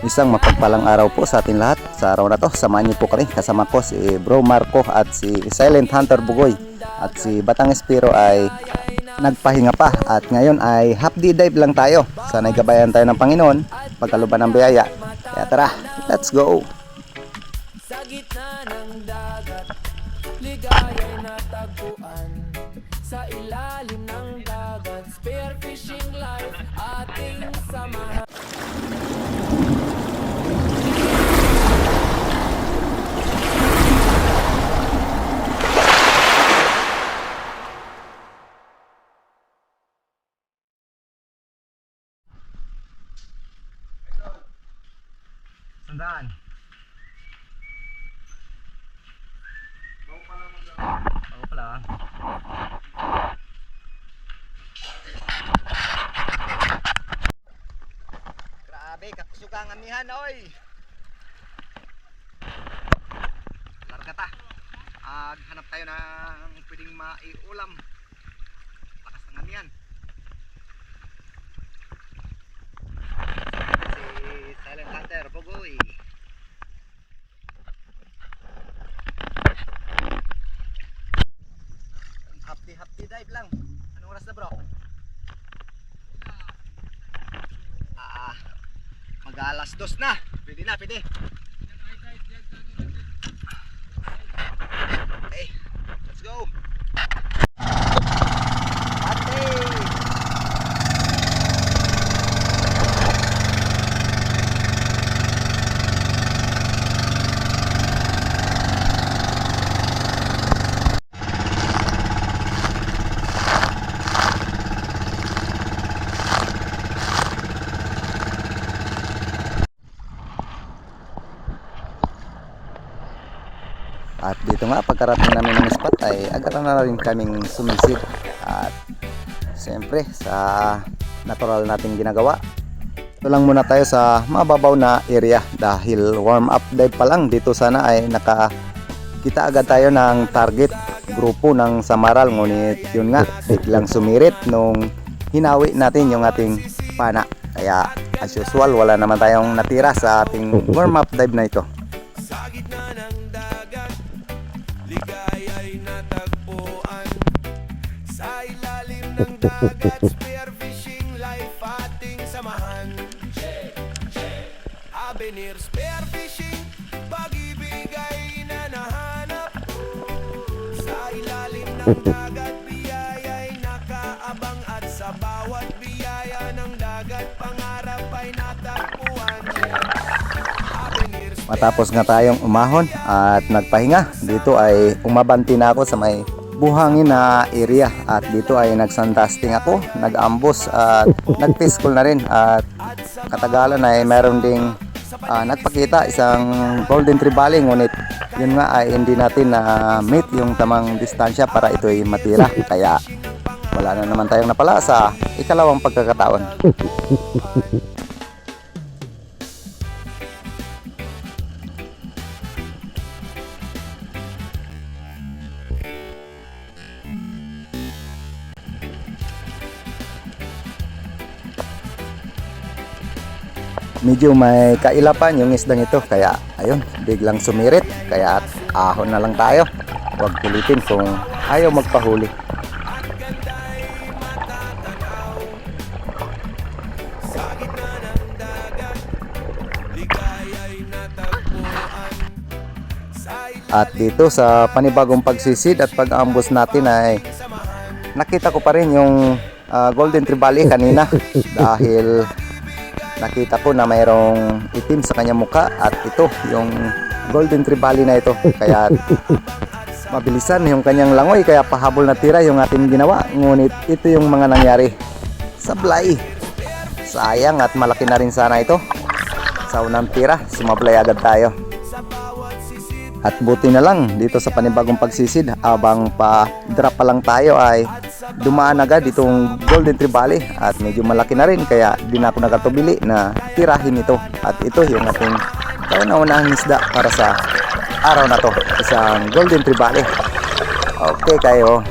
Isang mapagpalang araw po sa atin lahat. Sa araw na to, samahan niyo po kami. Kasama ko si Bro Marco at si Silent Hunter Bugoy. At si Batang Espiro ay nagpahinga pa. At ngayon ay half day dive lang tayo. Sana'y gabayan tayo ng Panginoon pagkaluban ng biyaya. Kaya tara, let's go! Sa gitna ng dagat, ligaya'y natagpuan. Sa ilalim ng dagat, spearfishing life ating samahan. Sandaan. Bago pala. Grabe, suka ang amihan, oy. Larga ta. Hanap tayo ng pwedeng maiulam. Lakas ng amihan. Si Silent Hunter Bugoy. Happy dive lang. Anong oras na, bro? Mag-alas 2 na. Pwede na, pwede. Okay, let's go. At dito nga, pagkarating namin ng spot ay agad na rin kaming sumisid. At siyempre sa natural nating ginagawa, ito lang muna tayo sa mababaw na area. Dahil warm up dive pa lang, dito sana ay nakakita agad tayo ng target grupo ng Samaral. Ngunit yun nga, biglang sumirit nung hinawi natin yung ating pana. Kaya as usual, wala naman tayong natira sa ating warm up dive na ito. Sa gitna ng dagat, ligaya'y natagpuan. Sa ilalim ng dagat, spearfishing life ating samahan. Avenir spearfishing, pag-ibig ay nanahanap. Sa ilalim ng dagat, biyaya'y nakaabang. At sa bawat biyaya ng dagat, pangarap ay natagpuan. Matapos nga tayong umahon at nagpahinga, dito ay umabanti na ako sa may buhangin na area. At dito ay nagsuntasting ako, nag-ambos at nag-piscol na rin. At katagalan ay meron ding nagpakita isang golden trevally. Ngunit yun nga ay hindi natin na meet yung tamang distansya para ito ay matira. Kaya wala na naman tayong napala sa ikalawang pagkakataon. Medyo may kailapan yung isdang ito, kaya ayun, biglang sumirit. Kaya ahon na lang tayo. Huwag pilitin kung ayaw magpahuli. At dito sa panibagong pagsisid at pag-ambos natin ay nakita ko pa rin yung golden trevally kanina. Dahil nakita ko na mayroong itim sa kanyang muka. At ito yung golden trevally na ito. Kaya mabilisan yung kanyang langoy, kaya pahabol na tira yung ating ginawa. Ngunit ito yung mga nangyari. Sablay. Sayang, at malaki na rin sana ito. Sa unang tira, sumablay agad tayo. At buti na lang dito sa panibagong pagsisid, abang pa-drop pa lang tayo ay dumaan agad itong golden trevally. At medyo malaki na rin, kaya di na ako nagatubili na tirahin ito. At ito yung ating kauna-unahang isda para sa araw na to, isang golden trevally. Okay kayo.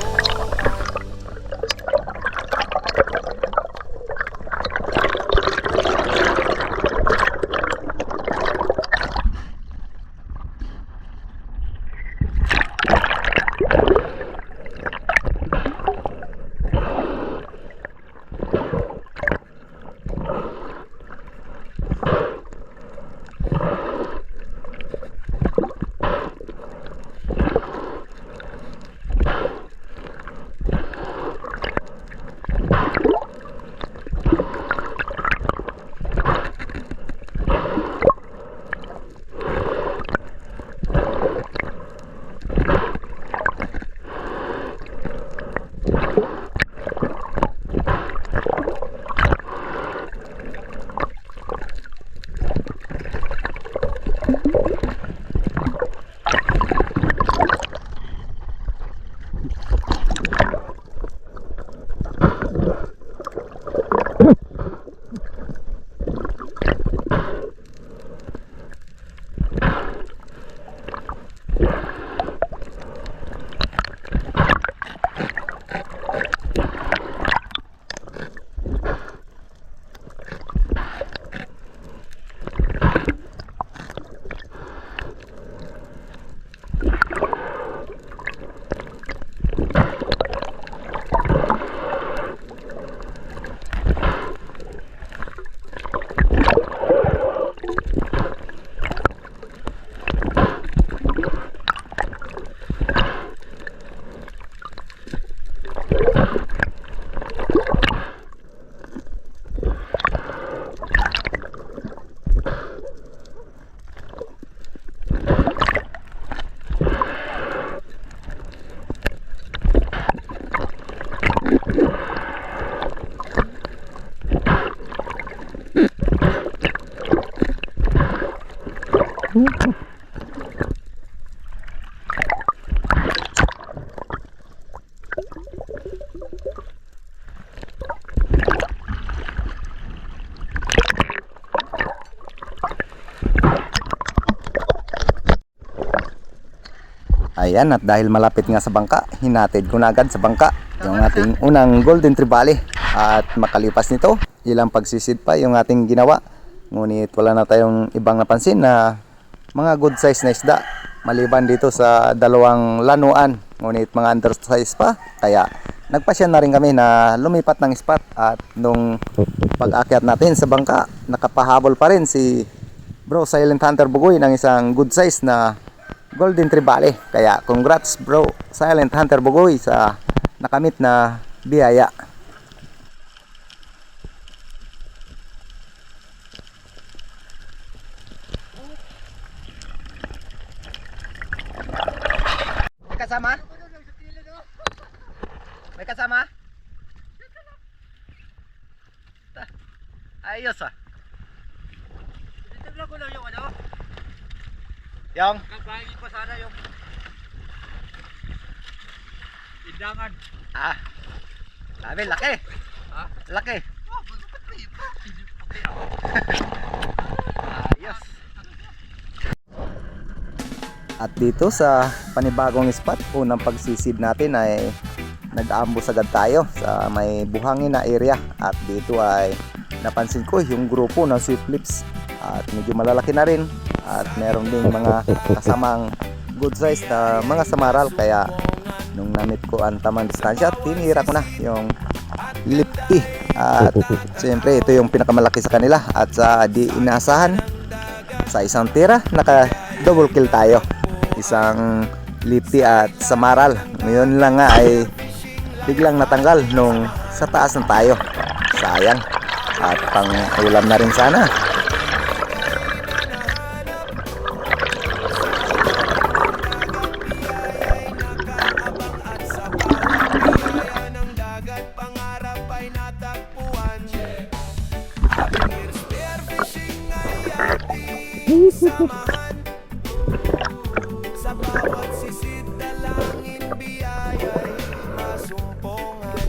Ayan, at dahil malapit nga sa bangka, hinatid ko na agad sa bangka yung ating unang golden trevally. At makalipas nito, ilang pagsisid pa yung ating ginawa. Ngunit wala na tayong ibang napansin na mga good size na isda. Maliban dito sa dalawang lanuan, ngunit mga undersize pa. Kaya nagpasya na rin kami na lumipat ng spot. At nung pag-akyat natin sa bangka, nakapahabol pa rin si Bro Silent Hunter Bugoy ng isang good size na golden trevally. Kaya congrats Bro Silent Hunter Bugoy sa nakamit na biyaya. May kasama? May kasama? Ayos ah. Titignan ko lang yung ano. Yung? Kapaingin ko sana yung tindangan. Ah. Sabi, laki. Ha? Laki. Oh, ba't prito? Ayos. At dito sa panibagong spot, unang pagsisid natin ay nag-aambos agad tayo sa may buhangin na area. At dito ay napansin ko yung grupo ng sweet lips. At medyo malalaki na rin. At meron ding mga kasamang good size na mga samaral. Kaya nung namit ko ang tamang distansya, tinira ko na yung lipty. At siyempre ito yung pinakamalaki sa kanila. At sa di inaasahan, sa isang tira, naka double kill tayo. Isang lipty at samaral. Ngayon lang nga ay biglang natanggal nung sa taas na tayo. Sayang. At pang ulam na rin sana. Sa bawat sisid dalangin biyaya'y masumpungan.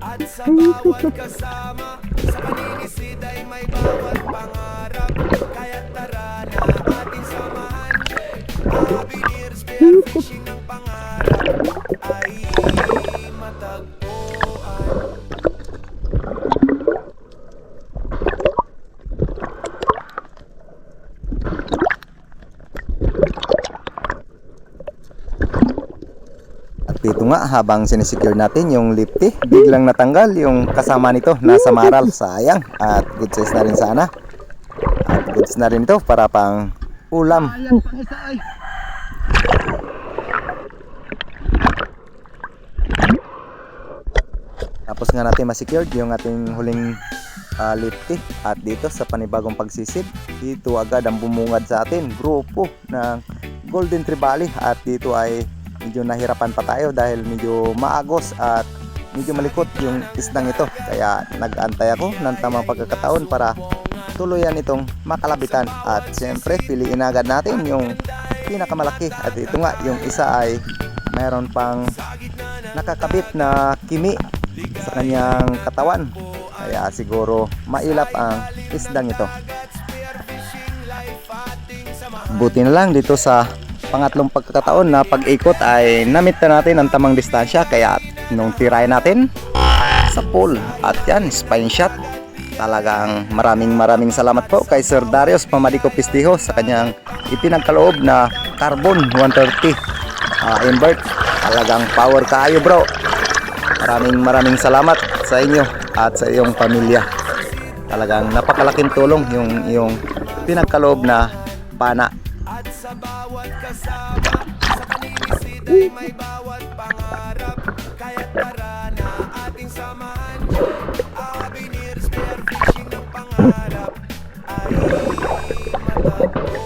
At sa bawat kasama sa paninisid ay may bawat pangarap. Kaya tara na ating samahan. Avenir spearfishing ng pangarap ay matagpuan. Dito nga habang sinisecure natin yung lipty, biglang natanggal yung kasama nito na samaral. Sayang. At good size na rin sana. At goods na rin ito para pang ulam. Ayan, pang isa ay. Tapos nga natin ma-secured yung ating huling lipty. At dito sa panibagong pagsisid, dito agad ang bumungad sa atin grupo ng golden trevally. At dito ay medyo nahirapan pa tayo dahil medyo maagos at medyo malikot yung isdang ito. Kaya nag-antay ako ng tamang pagkakataon para tuluyan itong makalabitan. At siyempre piliin agad natin yung pinakamalaki. At ito nga, yung isa ay mayroon pang nakakabit na kimi sa kanyang katawan. Kaya siguro mailap ang isdang ito. Buti na lang dito sa pangatlong pagkakataon na pag-ikot ay namit na natin ang tamang distansya. Kaya nung tiray natin sa pool, at yan, spine shot. Talagang maraming salamat po kay Sir Darius Pamadico Pistijo sa kanyang ipinagkaloob na carbon 130 invert. Talagang power kayo bro. Maraming salamat sa inyo at sa iyong pamilya. Talagang napakalaking tulong yung pinagkaloob na pana. At sa bawat kasama sa paninisid ay may bawat pangarap. Kaya tara na ating samahan. Avenir spearfishing ng pangarap ay matagpuan.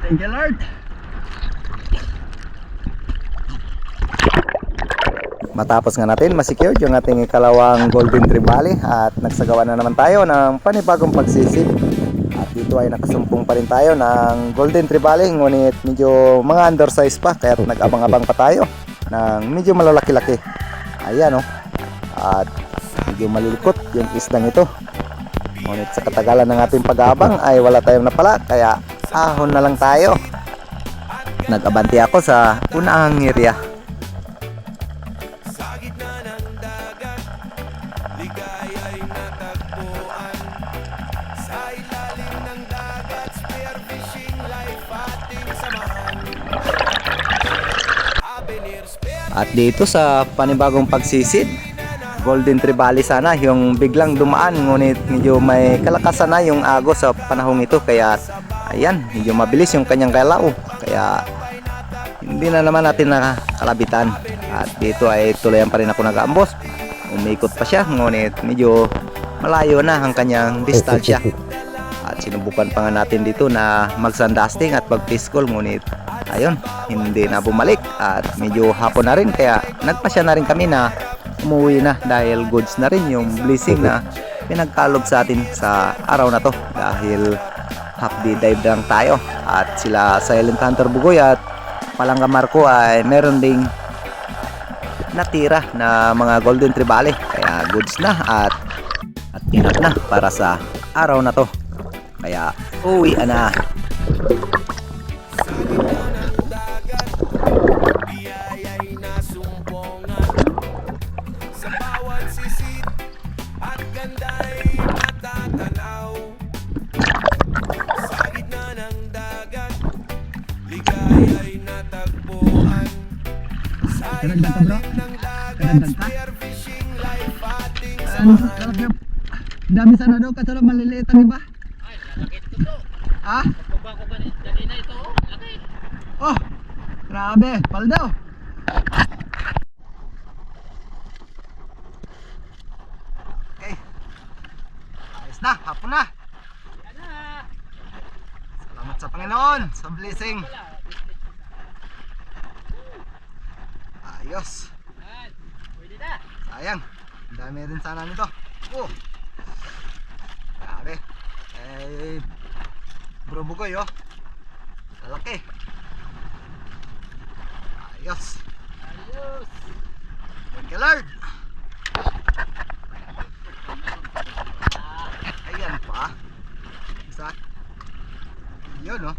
Thank you, Lord. Matapos nga natin ma-secure yung ating ikalawang Golden Trevally at nagsagawa na naman tayo ng panibagong pagsisid. At dito ay nakasumpong pa rin tayo ng Golden Trevally, ngunit medyo mga undersize pa kaya nag-abang-abang pa tayo ng medyo malalaki-laki. Ayan oh. At medyo malilikot yung isdang ito. Ngunit sa katagalan ng ating pag-aabang ay wala tayong napala kaya ahon na lang tayo. Nag-abante ako sa unang area. Sa gitna ng dagat, ligaya'y natagpuan. Sa ilalim ng dagat, spearfishing life ating samahan. Avenir Spear At dito sa panibagong pagsisid, Golden Trevally sana yung biglang dumaan, ngunit medyo may kalakasan na yung agos sa panahong ito kaya ayan, medyo mabilis yung kanyang galaw kaya hindi na naman natin nakakalabitan. At dito ay tulayan pa rin ako nag-aambos, umikot pa siya ngunit medyo malayo na ang kanyang distansya. At sinubukan pa nga natin dito na mag-sandasting at mag-piscol, ngunit ayun, hindi na bumalik at medyo hapon na rin kaya nagpasya na rin kami na umuwi na dahil goods na rin yung blessing na pinagkalob sa atin sa araw na to dahil half day dive lang tayo. At sila Silent Hunter Bugoy at Palangga Marco ay meron ding natira na mga Golden Trevally kaya goods na at enough na para sa araw na to kaya uwi na. biyaya'y nasumpongan. Sa bawat sisid at ganda'y matatanaw. Sa gitna ng dagat, ligaya'y natagpuan. Sa ilalim ng dagat, spearfishing life ating samahan. Dami sana daw kasi maliliit ang iba. Ay, lakit ko to. Ah, Pagbaba ko kanina ito, oh, lakit. oh, grabe, paldaw. Okay. Ayos na, hapon na. Yan na. Salamat sa Panginoon, sa blessing. Ayos. Yan, pwede na. Sayang, ang dami rin sana nito. Oh. Grabe. Eh, Bro Bugoy oh. Lalaki. Ayos. Ayos. Thank you, Lord. Ayan pa. Isa. Yun oh.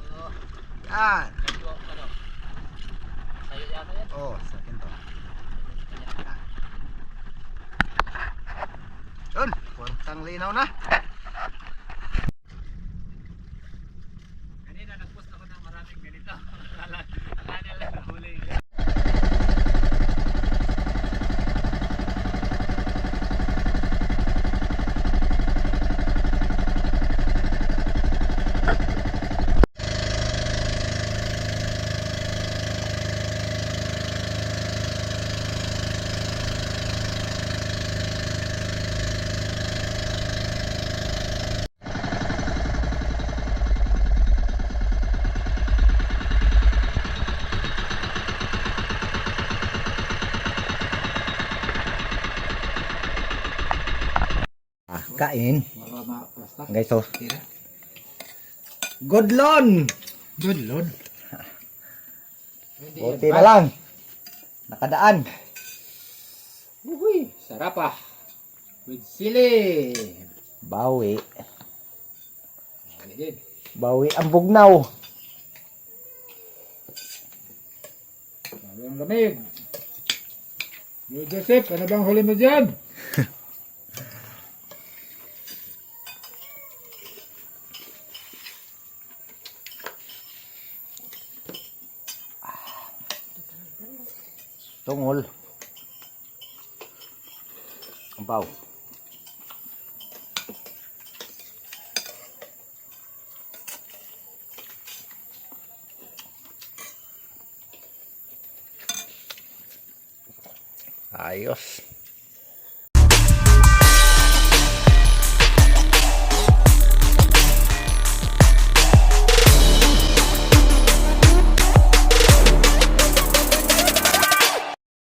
So, Yan. medyo, ano, sa'yo yata yan. Oh, sa akin to. Yan. Yun. Kwartang linaw na. Kanina nag-post ako ng maraming ganito. Akala lang nahuli. Kain. Guys, so. Godlon. Good, Buti na lang. Nakadaan. Uy, sarap ah. With sili. Bawi. Ano din? Bawi ang bugnaw. Ang lamig. Yo, Joseph, ano bang huli mo dyan? Tungol. Ang baw. Ayos.